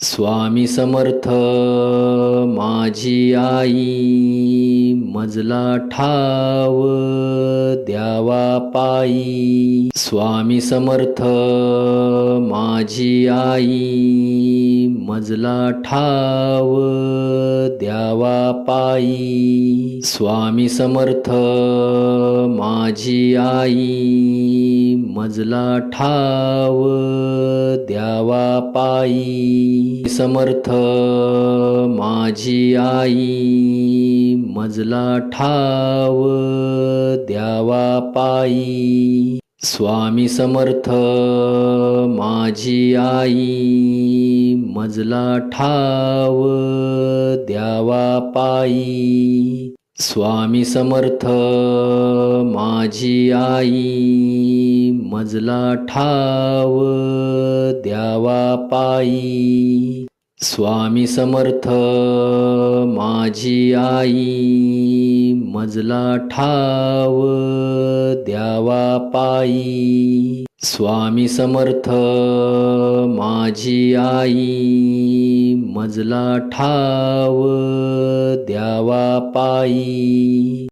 स्वामी समर्थ माझी आई, मजला ठाव द्यावा पायी। स्वामी समर्थ माझी आई, मजला ठाव द्यावा पायी। स्वामी समर्थ माझी आई, मजला ठाव द्यावा पायी। समर्थ माझी आई, मजला ठाव द्यावा पायी। स्वामी समर्थ माझी आई, मजला ठाव द्यावा पायी। स्वामी समर्थ माझी आई, मजला ठाव द्यावा पायी। स्वामी समर्थ माझी आई, मजला ठाव द्यावा पायी। स्वामी समर्थ माझी आई, मजला ठाव द्यावा पायी।